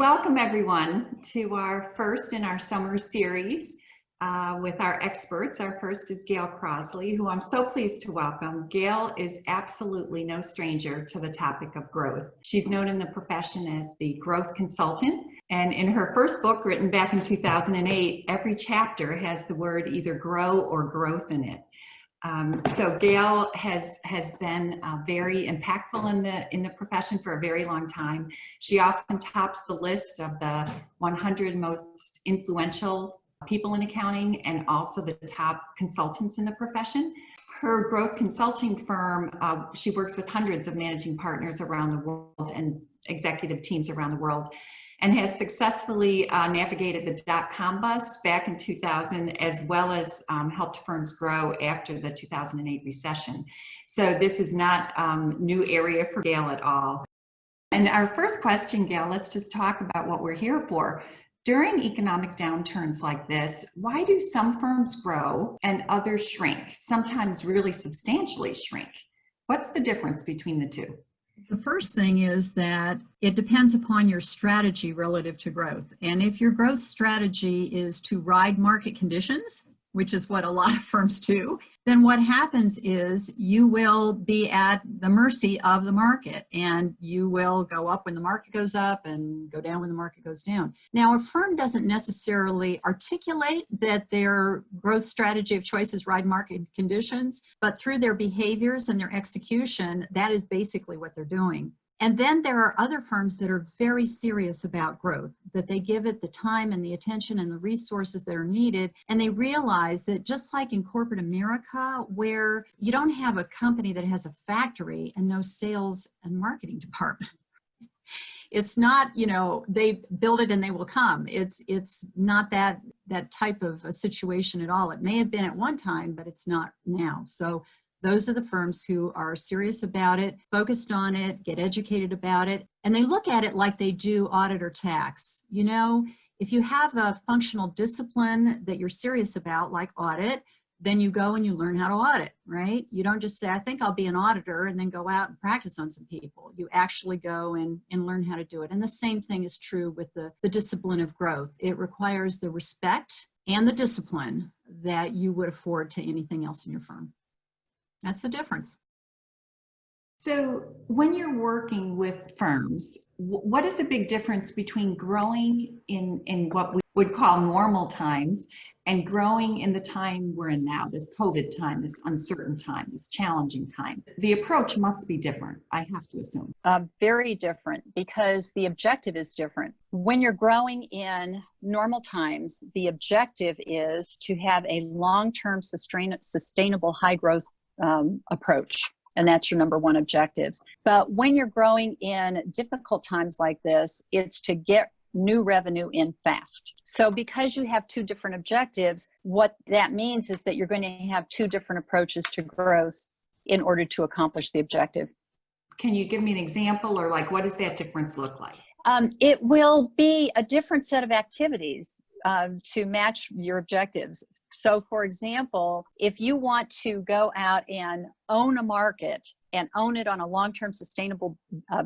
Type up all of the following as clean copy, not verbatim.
welcome everyone to our first in our summer series with our experts. Our first is Gale Crosley, who I'm so pleased to welcome. Gale is absolutely no stranger to the topic of growth. She's known in the profession as the growth consultant, and in her first book, written back in 2008, every chapter has the word either grow or growth in it. So Gale has been very impactful in the profession for a very long time. She often tops the list of the 100 most influential people in accounting and also the top consultants in the profession. Her growth consulting firm, she works with hundreds of managing partners around the world and executive teams around the world, and has successfully navigated the dot-com bust back in 2000, as well as helped firms grow after the 2008 recession. So this is not new area for Gale at all. And our first question, Gale, let's just talk about what we're here for. During economic downturns like this, why do some firms grow and others shrink, sometimes really substantially shrink? What's the difference between the two? The first thing is that it depends upon your strategy relative to growth. And if your growth strategy is to ride market conditions, which is what a lot of firms do, then what happens is you will be at the mercy of the market, and you will go up when the market goes up and go down when the market goes down. Now, a firm doesn't necessarily articulate that their growth strategy of choice is ride market conditions, but through their behaviors and their execution, that is basically what they're doing. And then there are other firms that are very serious about growth, that they give it the time and the attention and the resources that are needed. And they realize that just like in corporate America, where you don't have a company that has a factory and no sales and marketing department. It's not, you know, they build it and they will come. It's not that type of a situation at all. It may have been at one time, but it's not now. So those are the firms who are serious about it, focused on it, get educated about it, and they look at it like they do audit or tax. You know, if you have a functional discipline that you're serious about, like audit, then you go and you learn how to audit, right? You don't just say, I think I'll be an auditor, and then go out and practice on some people. You actually go and learn how to do it. And the same thing is true with the discipline of growth. It requires the respect and the discipline that you would afford to anything else in your firm. That's the difference. So when you're working with firms, what is the big difference between growing in what we would call normal times and growing in the time we're in now, this COVID time, this uncertain time, this challenging time? The approach must be different, I have to assume. Very different, because the objective is different. When you're growing in normal times, the objective is to have a long-term sustainable high growth approach. And that's your number one objective. But when you're growing in difficult times like this, it's to get new revenue in fast. So because you have two different objectives, what that means is that you're going to have two different approaches to growth in order to accomplish the objective. Can you give me an example, or like what does that difference look like? It will be a different set of activities to match your objectives. So for example, if you want to go out and own a market and own it on a long-term sustainable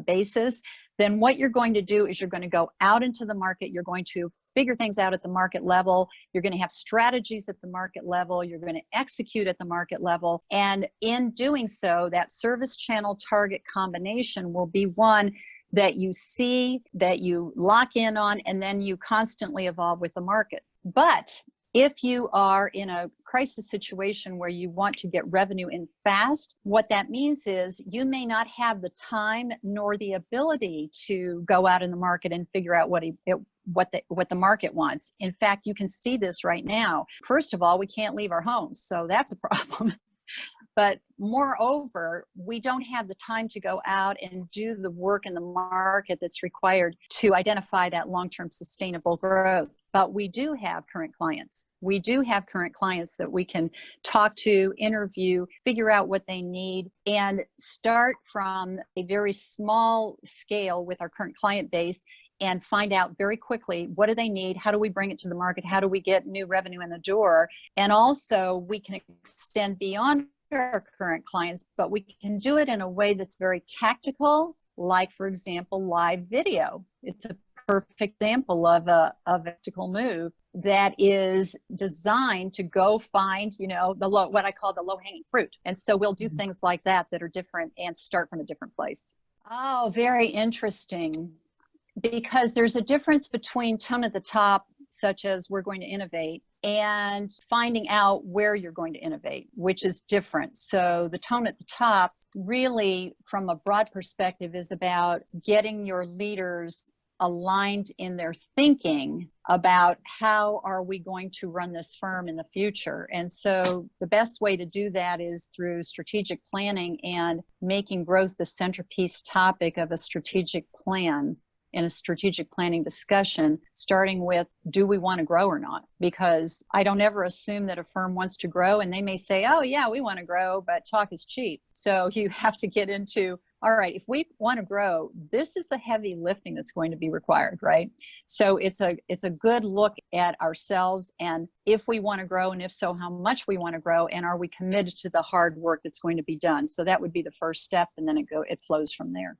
basis, then what you're going to do is you're going to go out into the market. You're going to figure things out at the market level. You're going to have strategies at the market level. You're going to execute at the market level. And in doing so, that service channel target combination will be one that you see, that you lock in on, and then you constantly evolve with the market. But if you are in a crisis situation where you want to get revenue in fast, what that means is you may not have the time nor the ability to go out in the market and figure out what the market wants. In fact, you can see this right now. First of all, we can't leave our homes, so that's a problem. But moreover, we don't have the time to go out and do the work in the market that's required to identify that long-term sustainable growth. But we do have current clients. We do have current clients that we can talk to, interview, figure out what they need, and start from a very small scale with our current client base and find out very quickly, what do they need? How do we bring it to the market? How do we get new revenue in the door? And also we can extend beyond our current clients, but we can do it in a way that's very tactical, like, for example, live video. It's a perfect example of a vertical move that is designed to go find, what I call the low-hanging fruit. And so we'll do things like that are different and start from a different place. Oh, very interesting. Because there's a difference between tone at the top, such as we're going to innovate, and finding out where you're going to innovate, which is different. So the tone at the top really, from a broad perspective, is about getting your leaders aligned in their thinking about how are we going to run this firm in the future. And so the best way to do that is through strategic planning and making growth the centerpiece topic of a strategic plan in a strategic planning discussion, starting with, do we want to grow or not? Because I don't ever assume that a firm wants to grow, and they may say, oh yeah, we want to grow, but talk is cheap. So you have to get into, all right, if we want to grow, this is the heavy lifting that's going to be required, right? So it's a good look at ourselves, and if we want to grow, and if so, how much we want to grow, and are we committed to the hard work that's going to be done? So that would be the first step, and then it flows from there.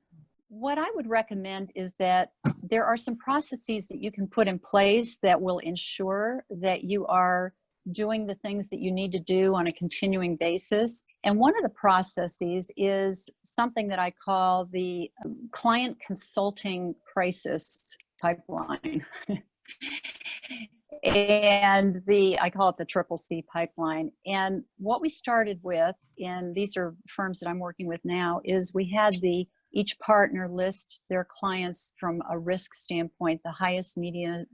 What I would recommend is that there are some processes that you can put in place that will ensure that you are doing the things that you need to do on a continuing basis. And one of the processes is something that I call the client consulting crisis pipeline. And I call it the Triple C pipeline. And what we started with, and these are firms that I'm working with now, is we had each partner list their clients from a risk standpoint, the highest, medium,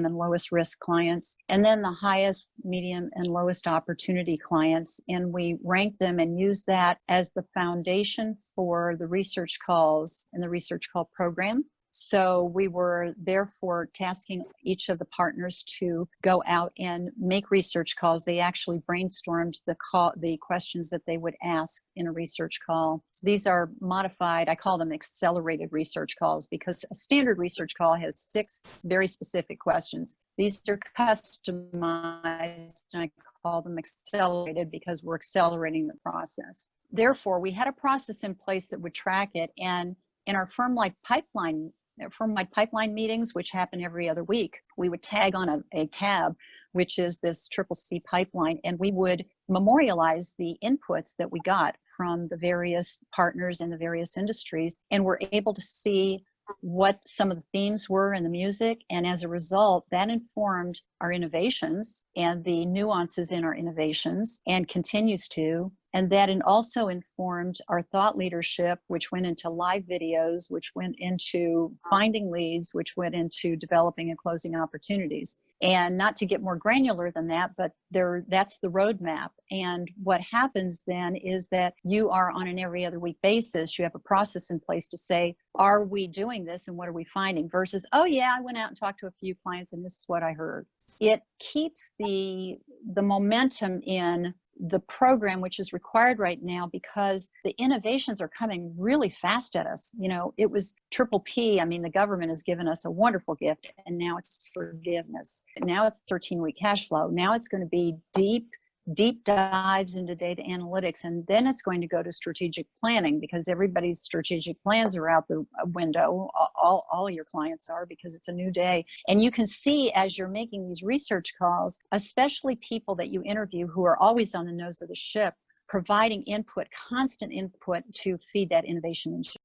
and lowest risk clients, and then the highest, medium, and lowest opportunity clients. And we ranked them and used that as the foundation for the research calls and the research call program. So we were therefore tasking each of the partners to go out and make research calls. They actually brainstormed the questions that they would ask in a research call. So these are modified, I call them accelerated research calls, because a standard research call has 6 very specific questions. These are customized, and I call them accelerated because we're accelerating the process. Therefore, we had a process in place that would track it, and in our firm-wide pipeline meetings, which happen every other week, we would tag on a tab, which is this Triple C pipeline, and we would memorialize the inputs that we got from the various partners in the various industries, and we're able to see what some of the themes were in the music, and as a result, that informed our innovations and the nuances in our innovations, and continues to. And that also informed our thought leadership, which went into live videos, which went into finding leads, which went into developing and closing opportunities. And not to get more granular than that, but that's the roadmap. And what happens then is that you are on an every other week basis, you have a process in place to say, are we doing this and what are we finding? Versus, oh yeah, I went out and talked to a few clients and this is what I heard. It keeps the momentum in the program, which is required right now, because the innovations are coming really fast at us. It was Triple P. I mean, the government has given us a wonderful gift, and now it's forgiveness. Now it's 13-week cash flow. Now it's going to be deep dives into data analytics, and then it's going to go to strategic planning, because everybody's strategic plans are out the window. All your clients are, because it's a new day. And you can see as you're making these research calls, especially people that you interview who are always on the nose of the ship, providing input, constant input to feed that innovation engine.